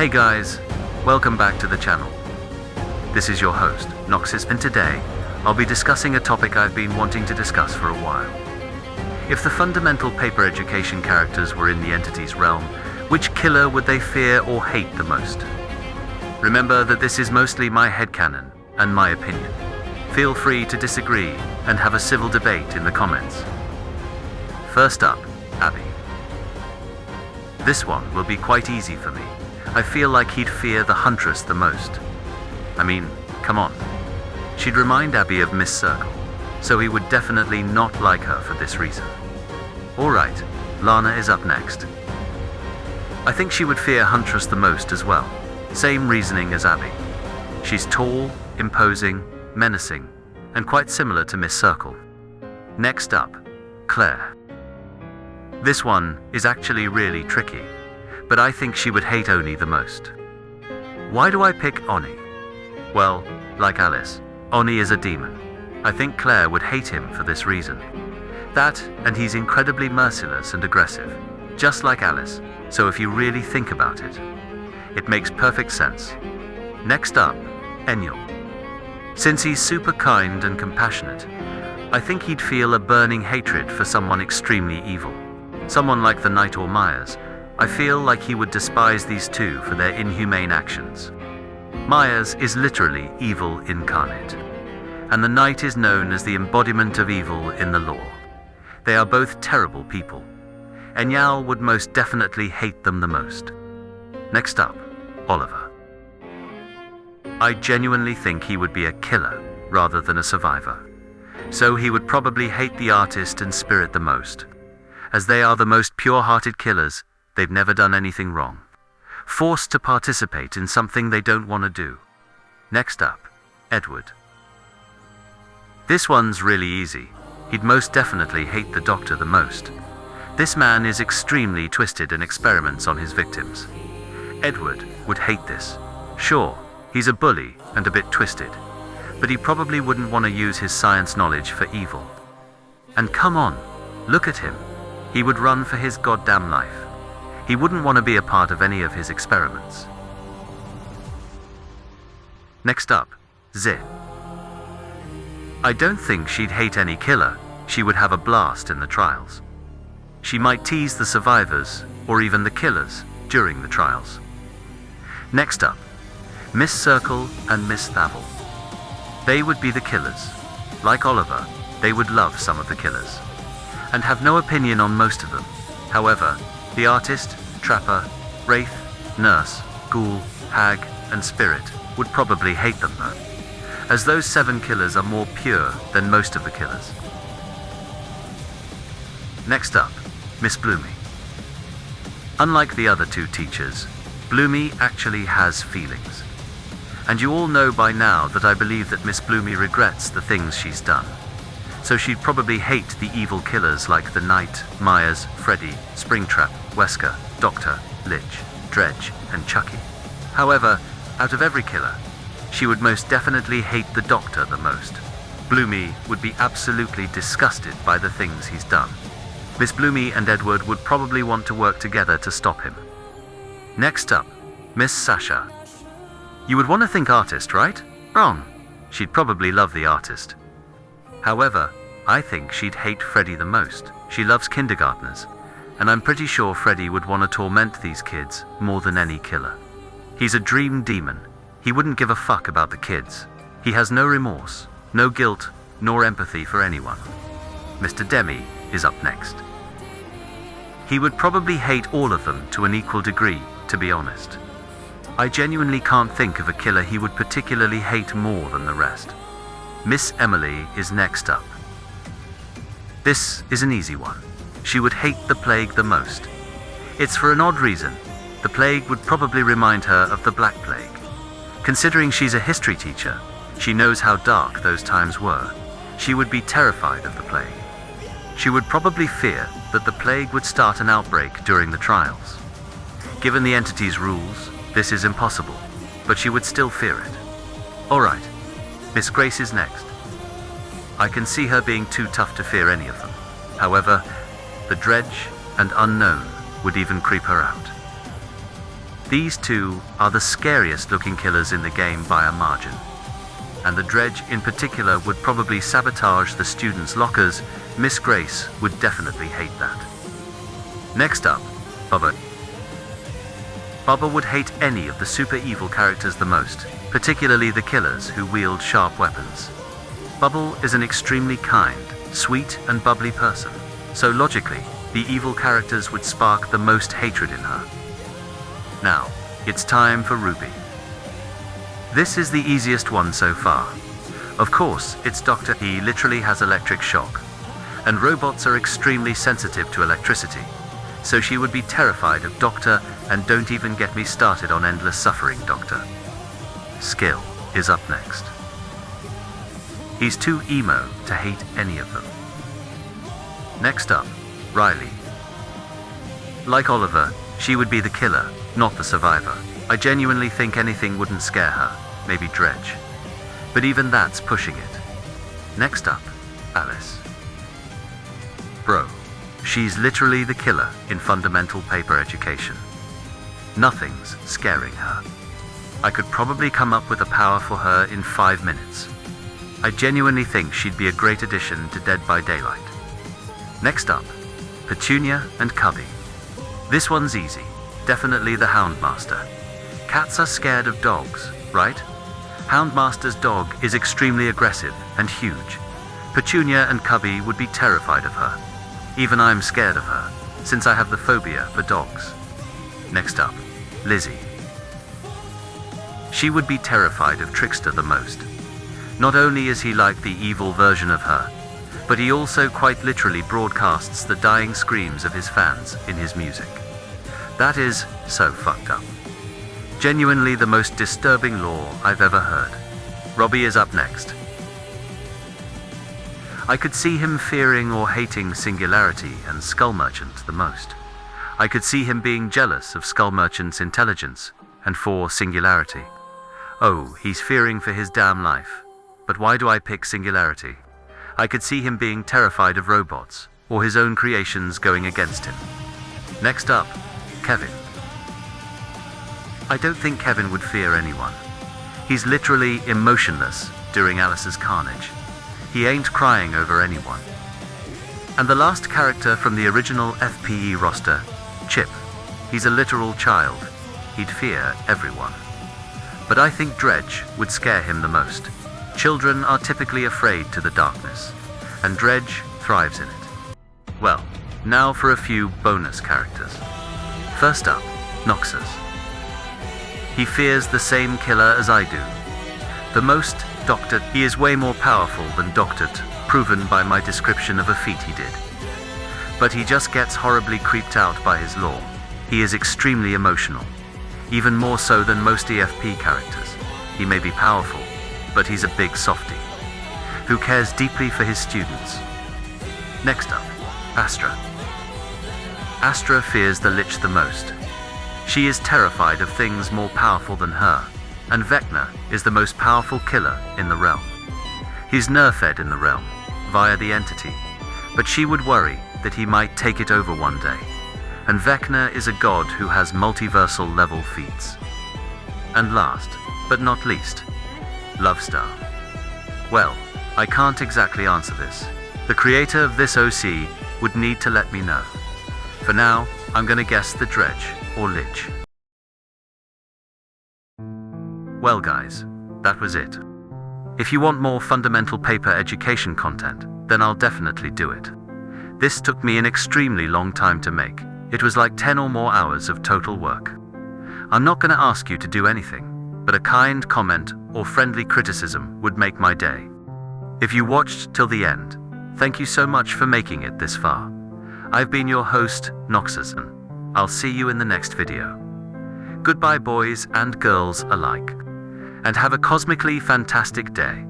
Hey guys, welcome back to the channel. This is your host, Noxus, and today, I'll be discussing a topic I've been wanting to discuss for a while. If the fundamental paper education characters were in the entity's realm, which killer would they fear or hate the most? Remember that this is mostly my headcanon and my opinion. Feel free to disagree and have a civil debate in the comments. First up, Abby. This one will be quite easy for me. I feel like he'd fear the Huntress the most. I mean, come on. She'd remind Abby of Miss Circle, so he would definitely not like her for this reason. Alright, Lana is up next. I think she would fear Huntress the most as well. Same reasoning as Abby. She's tall, imposing, menacing, and quite similar to Miss Circle. Next up, Claire. This one is actually really tricky, but I think she would hate Oni the most. Why do I pick Oni? Well, like Alice, Oni is a demon. I think Claire would hate him for this reason. That, and he's incredibly merciless and aggressive, just like Alice, so if you really think about it, it makes perfect sense. Next up, Enel. Since he's super kind and compassionate, I think he'd feel a burning hatred for someone extremely evil. Someone like the Knight or Myers. I feel like he would despise these two for their inhumane actions. Myers is literally evil incarnate, and the Knight is known as the embodiment of evil in the lore. They are both terrible people. Enel would most definitely hate them the most. Next up, Oliver. I genuinely think he would be a killer rather than a survivor. So he would probably hate the artist and spirit the most, as they are the most pure-hearted killers. They've never done anything wrong, forced to participate in something they don't want to do. Next up, Edward. This one's really easy. He'd most definitely hate the Doctor the most. This man is extremely twisted and experiments on his victims. Edward would hate this. Sure, he's a bully and a bit twisted, but he probably wouldn't want to use his science knowledge for evil. And come on, look at him. He would run for his goddamn life. He wouldn't want to be a part of any of his experiments. Next up, Z. I don't think she'd hate any killer. She would have a blast in the trials. She might tease the survivors, or even the killers, during the trials. Next up, Miss Circle and Miss Thavel. They would be the killers. Like Oliver, they would love some of the killers, and have no opinion on most of them. However, the artist, trapper, wraith, nurse, ghoul, hag, and spirit would probably hate them though, as those 7 killers are more pure than most of the killers. Next up, Miss Bloomy. Unlike the other 2 teachers, Bloomy actually has feelings. And you all know by now that I believe that Miss Bloomy regrets the things she's done. So she'd probably hate the evil killers like the Knight, Myers, Freddy, Springtrap, Wesker, Doctor, Lich, Dredge, and Chucky. However, out of every killer, she would most definitely hate the Doctor the most. Bloomy would be absolutely disgusted by the things he's done. Miss Bloomy and Edward would probably want to work together to stop him. Next up, Miss Sasha. You would want to think artist, right? Wrong. She'd probably love the artist. However, I think she'd hate Freddy the most. She loves kindergartners, and I'm pretty sure Freddy would want to torment these kids more than any killer. He's a dream demon. He wouldn't give a fuck about the kids. He has no remorse, no guilt, nor empathy for anyone. Mr. Demi is up next. He would probably hate all of them to an equal degree, to be honest. I genuinely can't think of a killer he would particularly hate more than the rest. Miss Emily is next up. This is an easy one. She would hate the plague the most. It's for an odd reason. The plague would probably remind her of the Black Plague. Considering she's a history teacher, she knows how dark those times were. She would be terrified of the plague. She would probably fear that the plague would start an outbreak during the trials. Given the entity's rules, this is impossible, but she would still fear it. Alright, Miss Grace is next. I can see her being too tough to fear any of them. However, the Dredge and Unknown would even creep her out. These two are the scariest looking killers in the game by a margin. And the Dredge in particular would probably sabotage the students' lockers. Miss Grace would definitely hate that. Next up, Bubba. Bubba would hate any of the super evil characters the most, particularly the killers who wield sharp weapons. Bubble is an extremely kind, sweet and bubbly person, so logically, the evil characters would spark the most hatred in her. Now, it's time for Ruby. This is the easiest one so far. Of course, it's Doctor. He literally has electric shock, and robots are extremely sensitive to electricity, so she would be terrified of Doctor, and don't even get me started on endless suffering Doctor. Skill is up next. He's too emo to hate any of them. Next up, Riley. Like Oliver, she would be the killer, not the survivor. I genuinely think anything wouldn't scare her, maybe Dredge. But even that's pushing it. Next up, Alice. Bro, she's literally the killer in fundamental paper education. Nothing's scaring her. I could probably come up with a power for her in 5 minutes. I genuinely think she'd be a great addition to Dead by Daylight. Next up, Petunia and Cubby. This one's easy, definitely the Houndmaster. Cats are scared of dogs, right? Houndmaster's dog is extremely aggressive and huge. Petunia and Cubby would be terrified of her. Even I'm scared of her, since I have the phobia for dogs. Next up, Lizzie. She would be terrified of Trickster the most. Not only is he like the evil version of her, but he also quite literally broadcasts the dying screams of his fans in his music. That is so fucked up. Genuinely the most disturbing lore I've ever heard. Robbie is up next. I could see him fearing or hating Singularity and Skull Merchant the most. I could see him being jealous of Skull Merchant's intelligence and for Singularity. Oh, he's fearing for his damn life. But why do I pick Singularity? I could see him being terrified of robots or his own creations going against him. Next up, Kevin. I don't think Kevin would fear anyone. He's literally emotionless during Alice's carnage. He ain't crying over anyone. And the last character from the original FPE roster, Chip. He's a literal child. He'd fear everyone. But I think Dredge would scare him the most. Children are typically afraid to the darkness, and Dredge thrives in it. Well, now for a few bonus characters. First up, Noxus. He fears the same killer as I do. The most doctored. He is way more powerful than doctored, proven by my description of a feat he did. But he just gets horribly creeped out by his lore. He is extremely emotional, even more so than most EFP characters. He may be powerful, but he's a big softie, who cares deeply for his students. Next up, Astra. Astra fears the Lich the most. She is terrified of things more powerful than her, and Vecna is the most powerful killer in the realm. He's nerfed in the realm, via the entity, but she would worry that he might take it over one day, and Vecna is a god who has multiversal level feats. And last, but not least, Lovestar. Well, I can't exactly answer this. The creator of this OC would need to let me know. For now, I'm gonna guess the Dredge or Lich. Well guys, that was it. If you want more fundamental paper education content, then I'll definitely do it. This took me an extremely long time to make. It was like 10 or more hours of total work. I'm not gonna ask you to do anything, but a kind comment or friendly criticism would make my day. If you watched till the end, thank you so much for making it this far. I've been your host, Noxus, and I'll see you in the next video. Goodbye boys and girls alike, and have a cosmically fantastic day.